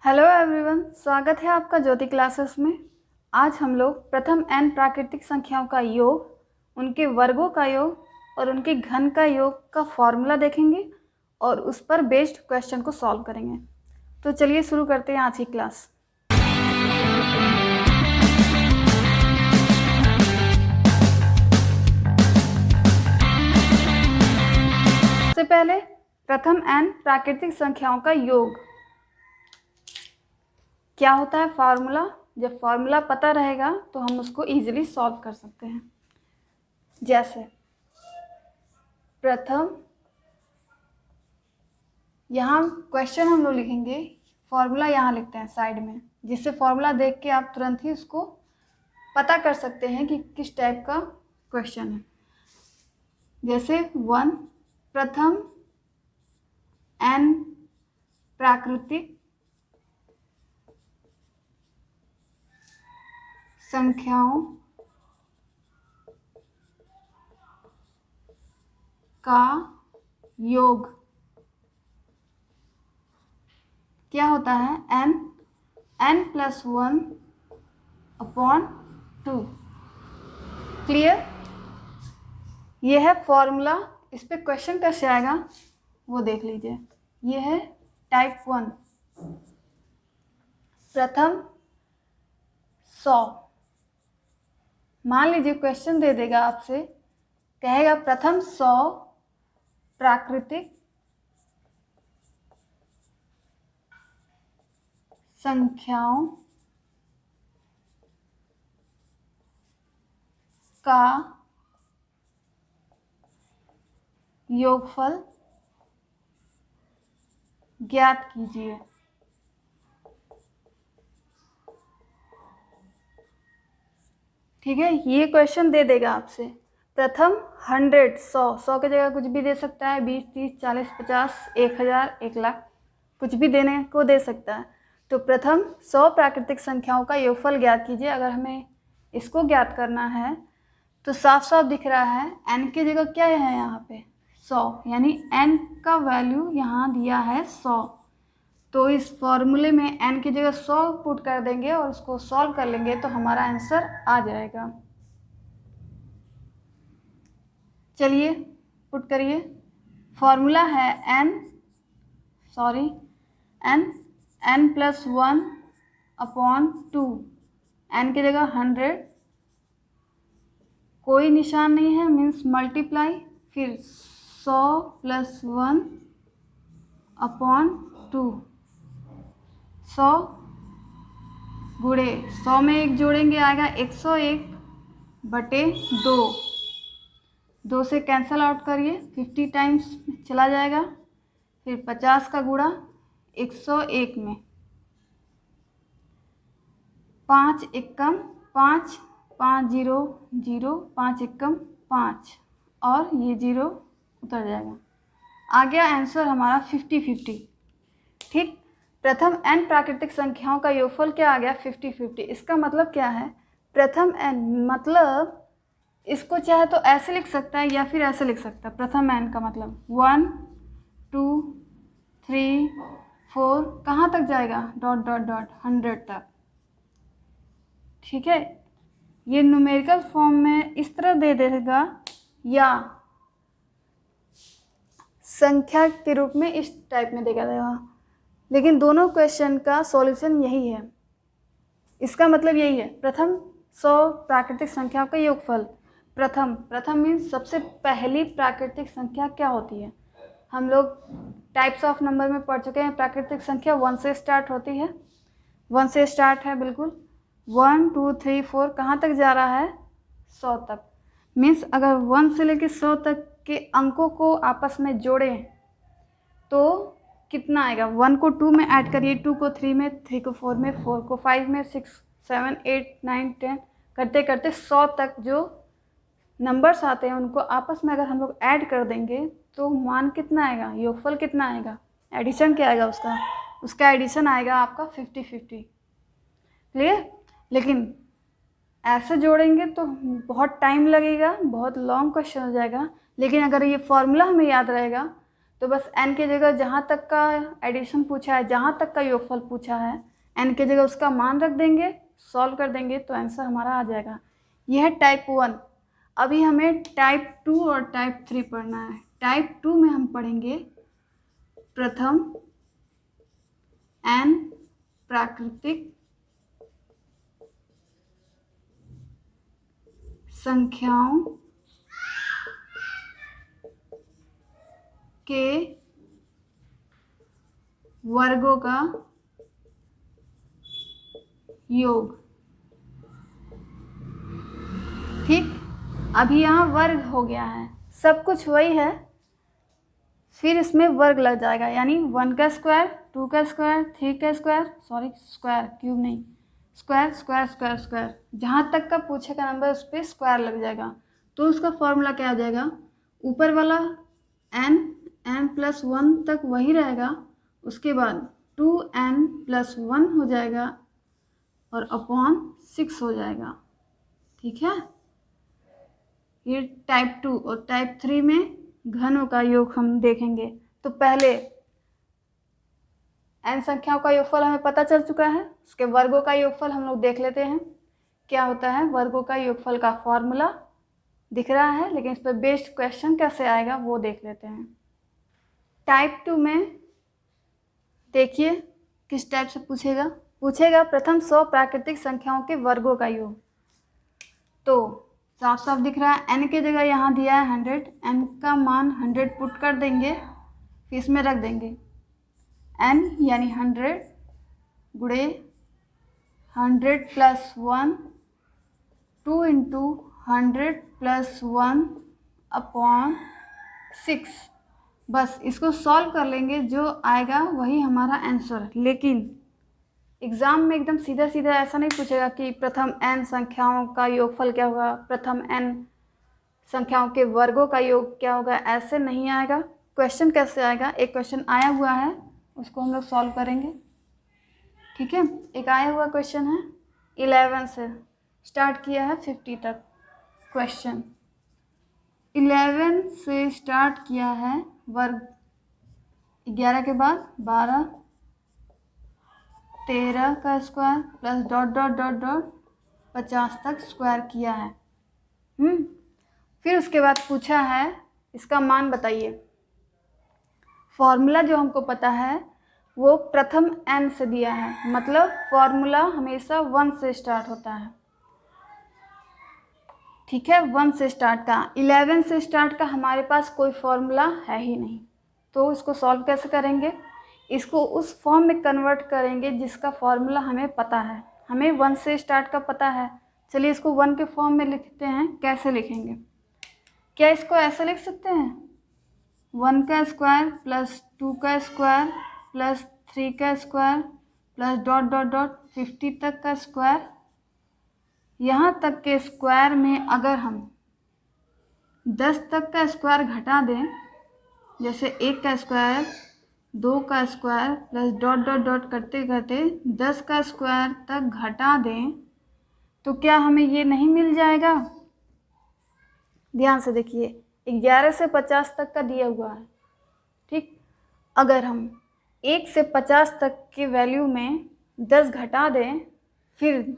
Hello everyone, स्वागत है आपका ज्योति क्लासेस में। आज हम लोग प्रथम n प्राकृतिक संख्याओं का योग, उनके वर्गों का योग और उनके घन का योग का फॉर्मूला देखेंगे और उस पर बेस्ड क्वेश्चन को सॉल्व करेंगे। तो चलिए शुरू करते हैं आज की क्लास। सबसे पहले प्रथम n प्राकृतिक संख्याओं का योग क्या होता है, फार्मूला। जब फार्मूला पता रहेगा तो हम उसको इजीली सॉल्व कर सकते हैं। जैसे प्रथम, यहाँ क्वेश्चन हम लोग लिखेंगे, फार्मूला यहाँ लिखते हैं साइड में, जिससे फार्मूला देख के आप तुरंत ही उसको पता कर सकते हैं कि किस टाइप का क्वेश्चन है। जैसे 1 प्रथम n प्राकृतिक संख्याओं का योग क्या होता है, n + 1/2। क्लियर? ये है फॉर्मूला। इस पे क्वेश्चन कैसे आएगा वो देख लीजिए। ये है टाइप 1, प्रथम 100। मान लीजिए क्वेश्चन दे देगा आपसे, कहेगा प्रथम 100 प्राकृतिक संख्याओं का योगफल ज्ञात कीजिए। ठीक है, ये क्वेश्चन दे देगा आपसे। प्रथम 100 की जगह कुछ भी दे सकता है, 20, 30, 40, 50, 1000, 1 लाख, कुछ भी देने को दे सकता है। तो प्रथम 100 प्राकृतिक संख्याओं का योगफल ज्ञात कीजिए। अगर हमें इसको ज्ञात करना है तो साफ साफ दिख रहा है, n की जगह क्या है यहाँ पे 100, यानी n का वैल्यू यहाँ दिया है 100। तो इस फॉर्मूले में n की जगह 100 पुट कर देंगे और उसको सॉल्व कर लेंगे तो हमारा आंसर आ जाएगा। चलिए पुट करिए। फॉर्मूला है n + 1/2। n की जगह 100, कोई निशान नहीं है, मीन्स मल्टीप्लाई, फिर 100 + 1/2। 100 गुणे 100 में 1 जोड़ेंगे आएगा 101/2। 2 से कैंसल आउट करिए, 50 टाइम्स चला जाएगा। फिर 50 का गुणा 101 में, 5 एकम 5, 5 0 0, 5 एकम 5 और ये 0 उतर जाएगा। आ गया आंसर हमारा 50-50। ठीक, प्रथम n प्राकृतिक संख्याओं का योगफल क्या आ गया 50-50। इसका मतलब क्या है, प्रथम n मतलब इसको चाहे तो ऐसे लिख सकता है या फिर ऐसे लिख सकता है। प्रथम n का मतलब 1 2 3 4 कहाँ तक जाएगा, ... 100 तक। ठीक है, ये न्यूमेरिकल फॉर्म में इस तरह दे देगा या संख्या के रूप में इस टाइप में देगा देगा, लेकिन दोनों क्वेश्चन का सॉल्यूशन यही है। इसका मतलब यही है, प्रथम 100 प्राकृतिक संख्याओं का योगफल। प्रथम मीन्स सबसे पहली प्राकृतिक संख्या क्या होती है। हम लोग टाइप्स ऑफ नंबर में पढ़ चुके हैं। प्राकृतिक संख्या 1 से स्टार्ट होती है, 1 से स्टार्ट है बिल्कुल। 1 2 3 4 कहाँ तक जा रहा है, 100 तक। मीन्स अगर 1 से लेकर 100 तक के अंकों को आपस में जोड़ें तो कितना आएगा। 1 को 2 में ऐड करिए, 2 को 3 में, 3 को 4 में, 4 को 5 में, 6 7 8 9 10 करते करते 100 तक जो नंबर्स आते हैं उनको आपस में अगर हम लोग ऐड कर देंगे तो मान कितना आएगा, योगफल कितना आएगा, एडिशन क्या आएगा उसका एडिशन आएगा आपका 50-50। क्लियर? लेकिन ऐसे जोड़ेंगे तो बहुत टाइम लगेगा, बहुत लॉन्ग क्वेश्चन हो जाएगा। लेकिन अगर ये फॉर्मूला हमें याद रहेगा तो बस n की जगह जहाँ तक का एडिशन पूछा है, जहाँ तक का योगफल पूछा है, n की जगह उसका मान रख देंगे, सॉल्व कर देंगे तो आंसर हमारा आ जाएगा। यह है टाइप 1। अभी हमें टाइप 2 और टाइप 3 पढ़ना है। टाइप 2 में हम पढ़ेंगे प्रथम n प्राकृतिक संख्याओं के वर्गों का योग। ठीक, अभी यहाँ वर्ग हो गया है, सब कुछ वही है, फिर इसमें वर्ग लग जाएगा, यानी 1 का स्क्वायर, 2 का स्क्वायर, 3 का स्क्वायर, सॉरी स्क्वायर, क्यूब नहीं, स्क्वायर स्क्वायर स्क्वायर स्क्वायर, जहाँ तक का पूछेगा नंबर उस पर स्क्वायर लग जाएगा। तो उसका फॉर्मूला क्या आ जाएगा, ऊपर वाला n+1 तक वही रहेगा, उसके बाद 2n+1 हो जाएगा और अपॉन 6 हो जाएगा। ठीक है, ये टाइप 2 और टाइप 3 में घनों का योग हम देखेंगे। तो पहले n संख्याओं का योगफल हमें पता चल चुका है, उसके वर्गों का योगफल हम लोग देख लेते हैं क्या होता है। वर्गों का योगफल का फॉर्मूला दिख रहा है, लेकिन इस पर बेस्ड क्वेश्चन कैसे आएगा वो देख लेते हैं। टाइप 2 में देखिए किस टाइप से पूछेगा प्रथम 100 प्राकृतिक संख्याओं के वर्गों का योग। तो साफ साफ दिख रहा है, n की जगह यहाँ दिया है 100, n का मान 100 पुट कर देंगे, फिर इसमें रख देंगे n यानी 100 गुणे 100+1, 2 इंटू 100+1 अपॉन 6। बस इसको सॉल्व कर लेंगे, जो आएगा वही हमारा आंसर। लेकिन एग्ज़ाम में एकदम सीधा सीधा ऐसा नहीं पूछेगा कि प्रथम n संख्याओं का योगफल क्या होगा, प्रथम n संख्याओं के वर्गों का योग क्या होगा, ऐसे नहीं आएगा। क्वेश्चन कैसे आएगा, एक क्वेश्चन आया हुआ है उसको हम लोग सॉल्व करेंगे। ठीक है, एक आया हुआ क्वेश्चन है 11 से स्टार्ट किया है 50 तक क्वेश्चन। 11 से स्टार्ट किया है वर्ग, 11 के बाद 12, 13 का square plus dot dot dot dot 50 तक स्क्वायर किया है। फिर उसके बाद पूछा है इसका मान बताइए। फॉर्मूला जो हमको पता है वो प्रथम n से दिया है, मतलब फॉर्मूला हमेशा 1 से स्टार्ट होता है। ठीक है, 1 से स्टार्ट का, 11 से स्टार्ट का हमारे पास कोई फॉर्मूला है ही नहीं। तो इसको सॉल्व कैसे करेंगे, इसको उस फॉर्म में कन्वर्ट करेंगे जिसका फॉर्मूला हमें पता है। हमें 1 से स्टार्ट का पता है, चलिए इसको 1 के फॉर्म में लिखते हैं। कैसे लिखेंगे, क्या इसको ऐसे लिख सकते हैं 1 का स्क्वायर प्लस 2 का स्क्वायर प्लस 3 का square plus dot dot dot 50 तक का स्क्वायर। यहाँ तक के स्क्वायर में अगर हम 10 तक का स्क्वायर घटा दें, जैसे 1 का स्क्वायर, 2 का square plus dot dot dot करते करते 10 का स्क्वायर तक घटा दें, तो क्या हमें ये नहीं मिल जाएगा। ध्यान से देखिए, 11 से 50 तक का दिया हुआ है। ठीक, अगर हम 1 से 50 तक की वैल्यू में 10 घटा दें, फिर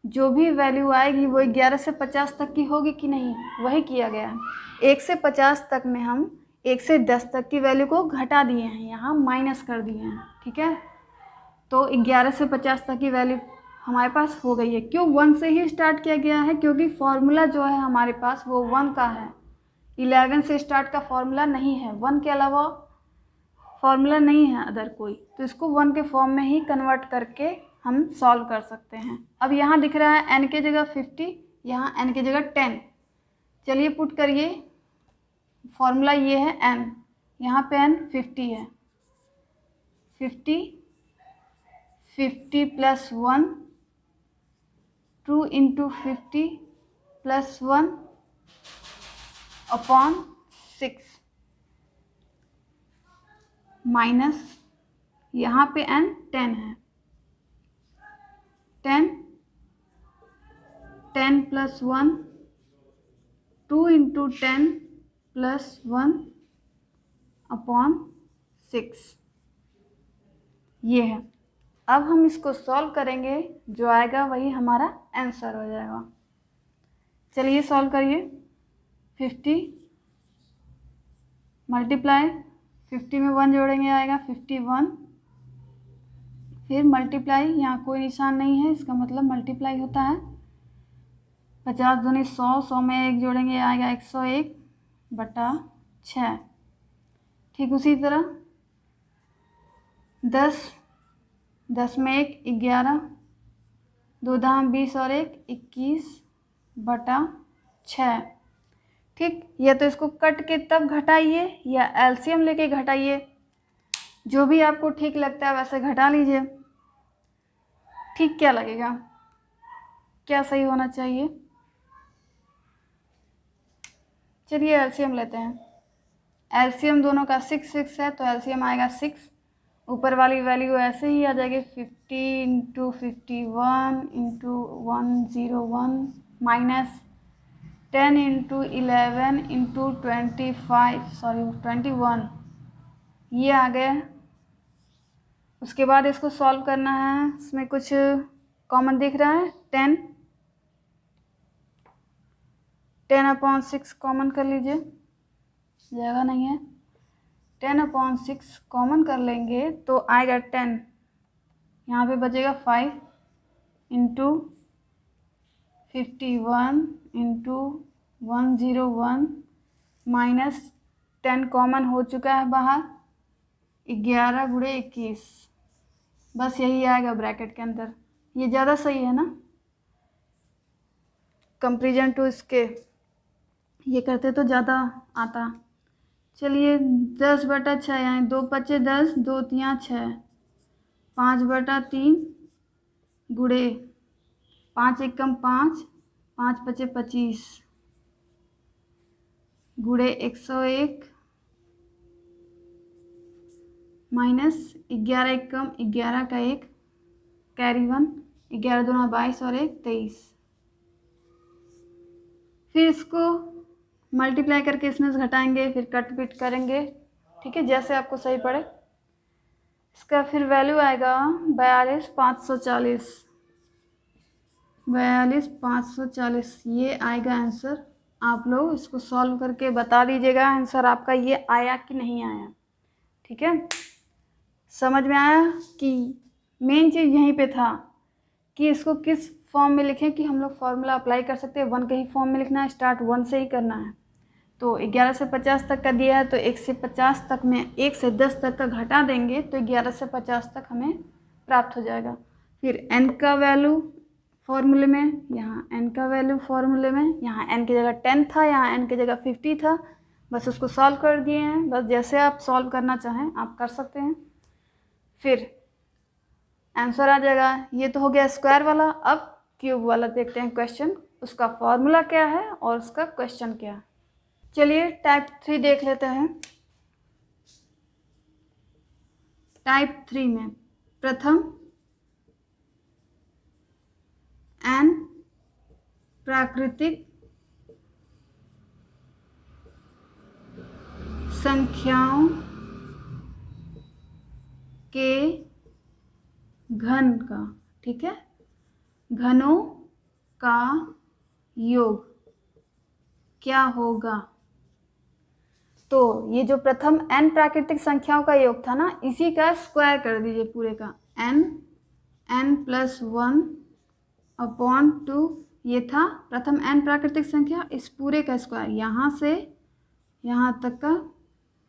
जो भी वैल्यू आएगी वो 11 से 50 तक की होगी कि नहीं, वही किया गया है। 1 से 50 तक में हम 1 से 10 तक की वैल्यू को घटा दिए हैं, यहाँ माइनस कर दिए हैं। ठीक है, तो 11 से 50 तक की वैल्यू हमारे पास हो गई है। क्यों 1 से ही स्टार्ट किया गया है, क्योंकि फॉर्मूला जो है हमारे पास वो 1 का है। 11 से स्टार्ट का फॉर्मूला नहीं है, 1 के अलावा फॉर्मूला नहीं है अदर कोई, तो इसको 1 के फॉर्म में ही कन्वर्ट करके हम सॉल्व कर सकते हैं। अब यहाँ दिख रहा है n की जगह 50, यहाँ n की जगह 10। चलिए पुट करिए, फॉर्मूला ये है n, यहाँ पे n 50 है, 50 plus 1, 2 into 50 plus 1 upon 6 minus, यहाँ पे n 10 है, 10 प्लस 1, 2 इंटू 10 प्लस 1 अपॉन 6 ये है। अब हम इसको सॉल्व करेंगे, जो आएगा वही हमारा आंसर हो जाएगा। चलिए सॉल्व करिए। 50 मल्टीप्लाई 50 में 1 जोड़ेंगे आएगा 51, फिर मल्टीप्लाई, यहाँ कोई निशान नहीं है, इसका मतलब मल्टीप्लाई होता है। 50 दूनी 100, 100 में 1 जोड़ेंगे आएगा 101/6। ठीक उसी तरह 10, 10 में 1 11, 2 दाम 20 और 1 21/6। ठीक, या तो इसको कट के तब घटाइए या एलसीएम लेके घटाइए, जो भी आपको ठीक लगता है वैसे घटा लीजिए। ठीक क्या लगेगा, क्या सही होना चाहिए? चलिए एलसीएम लेते हैं। एलसीएम दोनों का 6 6 है, तो एलसीएम आएगा 6। ऊपर वाली वैल्यू ऐसे ही आ जाएगी 50 × 51 × 101 माइनस 10 × 11 × 21, ये आ गए। उसके बाद इसको सॉल्व करना है, इसमें कुछ कॉमन दिख रहा है 10/6 कॉमन कर लीजिए, जगह नहीं है। 10/6 कॉमन कर लेंगे तो आएगा 10, यहाँ पे बचेगा 5 × 51 × 101 माइनस 10 कॉमन हो चुका है बाहर, 11 × 21, बस यही आएगा ब्रैकेट के अंदर। ये ज़्यादा सही है ना, कंपेरिजन टू इसके ये करते तो ज़्यादा आता। चलिए 10/6, यहाँ 2 5 10, 2 3 6, 5/3 गुड़े 5 1 5, 5 5 25 गुड़े 101 माइनस 11 1 11 का 1 कैरी 1, 11 दूना 22 और 1 23। फिर इसको मल्टीप्लाई करके इसमें से घटाएंगे, फिर कट पिट करेंगे। ठीक है, जैसे आपको सही पड़े। इसका फिर वैल्यू आएगा 42,540, 42,540 ये आएगा आंसर। आप लोग इसको सॉल्व करके बता दीजिएगा आंसर आपका ये आया कि नहीं आया। ठीक है, समझ में आया कि मेन चीज़ यहीं पे था कि इसको किस फॉर्म में लिखें कि हम लोग फार्मूला अप्लाई कर सकते हैं। 1 के ही फॉर्म में लिखना है, स्टार्ट 1 से ही करना है। तो 11 से 50 तक का दिया है, तो 1 से 50 तक में 1 से 10 तक का घटा देंगे तो 11 से 50 तक हमें प्राप्त हो जाएगा। फिर n का वैल्यू फॉर्मूले में, यहाँ n का वैल्यू फॉर्मूले में, यहाँ n की जगह 10 था, यहाँ n की जगह 50 था, बस उसको सॉल्व कर दिए हैं। बस जैसे आप सॉल्व करना चाहें आप कर सकते हैं, फिर आंसर आ जाएगा। ये तो हो गया स्क्वायर वाला। अब क्यूब वाला देखते हैं क्वेश्चन, उसका फॉर्मूला क्या है और उसका क्वेश्चन क्या है। चलिए टाइप 3 देख लेते हैं। टाइप 3 में प्रथम n प्राकृतिक संख्याओं के घन का, ठीक है, घनों का योग क्या होगा। तो ये जो प्रथम n प्राकृतिक संख्याओं का योग था ना, इसी का स्क्वायर कर दीजिए पूरे का। n+1/2 ये था प्रथम n प्राकृतिक संख्या, इस पूरे का स्क्वायर, यहाँ से यहाँ तक का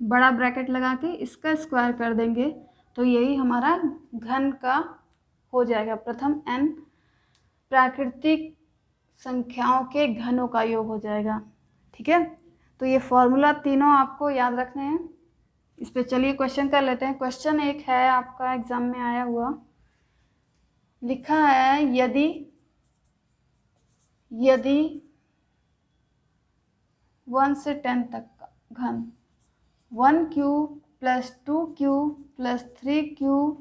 बड़ा ब्रैकेट लगा के इसका स्क्वायर कर देंगे तो यही हमारा घन का हो जाएगा। प्रथम n प्राकृतिक संख्याओं के घनों का योग हो जाएगा। ठीक है, तो ये फॉर्मूला तीनों आपको याद रखने हैं। इस पे चलिए क्वेश्चन कर लेते हैं। क्वेश्चन एक है आपका एग्जाम में आया हुआ, लिखा है यदि 1 से 10 तक का घन 1³ + 2³ + 3³ ..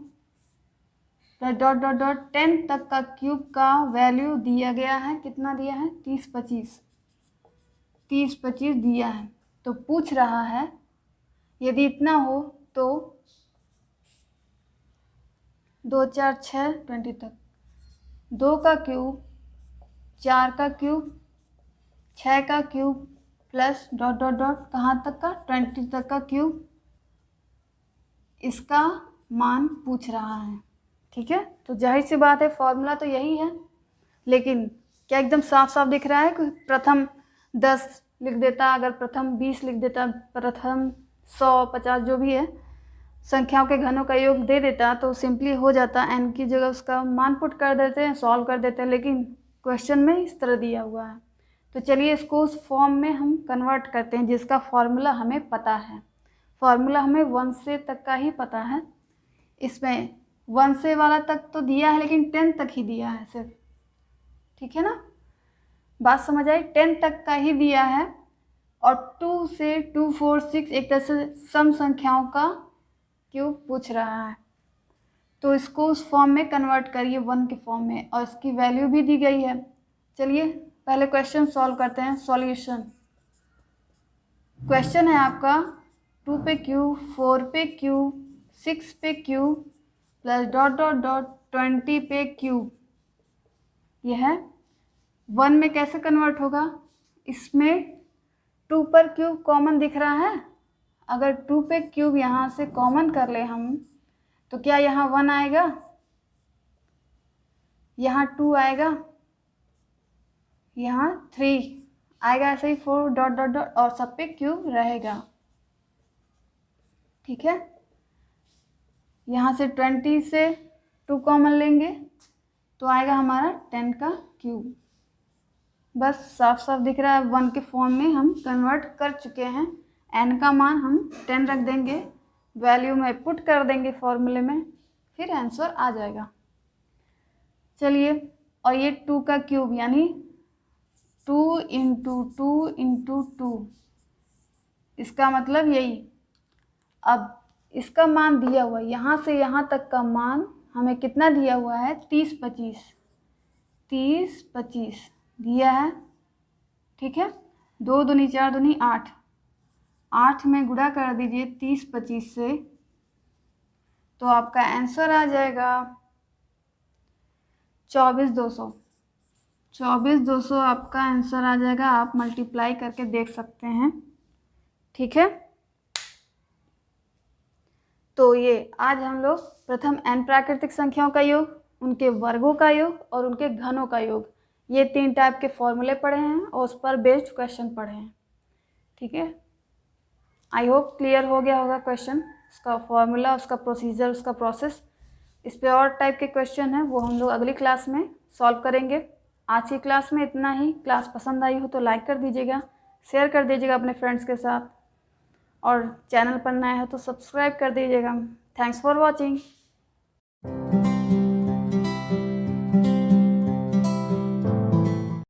10 तक का क्यूब का वैल्यू दिया गया है। कितना दिया है? 30 25 दिया है। तो पूछ रहा है यदि इतना हो तो 2 4 6 20 तक, 2 का क्यूब, 4 का क्यूब, 6 का cube plus dot dot dot कहाँ तक का, 20 तक का क्यूब, इसका मान पूछ रहा है। ठीक है, तो जाहिर सी बात है फॉर्मूला तो यही है, लेकिन क्या एकदम साफ साफ दिख रहा है कि प्रथम 10 लिख देता, अगर प्रथम 20 लिख देता, प्रथम 100 50 जो भी है संख्याओं के घनों का योग दे देता तो सिंपली हो जाता, n की जगह उसका मान पुट कर देते हैं, सॉल्व कर देते हैं, लेकिन क्वेश्चन में इस तरह दिया हुआ है। तो चलिए इसको उस फॉर्म में हम कन्वर्ट करते हैं जिसका फॉर्मूला हमें पता है। फॉर्मूला हमें 1 से तक का ही पता है, इसमें 1 से वाला तक तो दिया है लेकिन 10 तक ही दिया है सिर्फ। ठीक है ना, बात समझ आई, 10 तक का ही दिया है और 2 से 2 4 6 एक तरह से सम संख्याओं का क्यूब पूछ रहा है। तो इसको उस फॉर्म में कन्वर्ट करिए 1 के फॉर्म में, और इसकी वैल्यू भी दी गई है। चलिए पहले क्वेश्चन सॉल्व करते हैं। सॉल्यूशन, क्वेश्चन है आपका 2 पे क्यूब, 4 पे क्यूब, 6 पे cube plus dot dot dot 20 पे क्यूब। यह है 1 में कैसे कन्वर्ट होगा, इसमें 2 पर क्यूब कॉमन दिख रहा है, अगर 2 पे क्यूब यहाँ से कॉमन कर ले हम तो क्या यहाँ 1 आएगा, यहाँ 2 आएगा, यहाँ 3 आएगा, ऐसे ही 4 डॉट डॉट डॉट और सब पे क्यूब रहेगा। ठीक है, यहाँ से 20 से 2 कॉमन लेंगे तो आएगा हमारा 10 का क्यूब। बस साफ साफ दिख रहा है, 1 के फॉर्म में हम कन्वर्ट कर चुके हैं। n का मान हम 10 रख देंगे, वैल्यू में पुट कर देंगे फॉर्मूले में, फिर आंसर आ जाएगा। चलिए, और ये 2 का क्यूब यानी 2 इंटू 2 इंटू 2, इसका मतलब यही। अब इसका मान दिया हुआ है, यहाँ से यहाँ तक का मान हमें कितना दिया हुआ है, 30 25, 30 25 दिया है। ठीक है, 2 दूनी 4 दूनी 8, 8 में गुणा कर दीजिए 30 25 से, तो आपका आंसर आ जाएगा 24 200। 24 200 आपका आंसर आ जाएगा, आप मल्टीप्लाई करके देख सकते हैं। ठीक है, तो ये आज हम लोग प्रथम n प्राकृतिक संख्याओं का योग, उनके वर्गों का योग और उनके घनों का योग, ये 3 टाइप के फॉर्मूले पढ़े हैं और उस पर बेस्ड क्वेश्चन पढ़े हैं। ठीक है, आई होप क्लियर हो गया होगा क्वेश्चन, उसका फॉर्मूला, उसका प्रोसीजर, उसका प्रोसेस। इस पे और टाइप के क्वेश्चन हैं वो हम लोग अगली क्लास में सॉल्व करेंगे। आज की क्लास में इतना ही। क्लास पसंद आई हो तो लाइक कर दीजिएगा, शेयर कर दीजिएगा अपने फ्रेंड्स के साथ, और चैनल पर नया हो तो सब्सक्राइब कर दीजिएगा। Thanks for watching.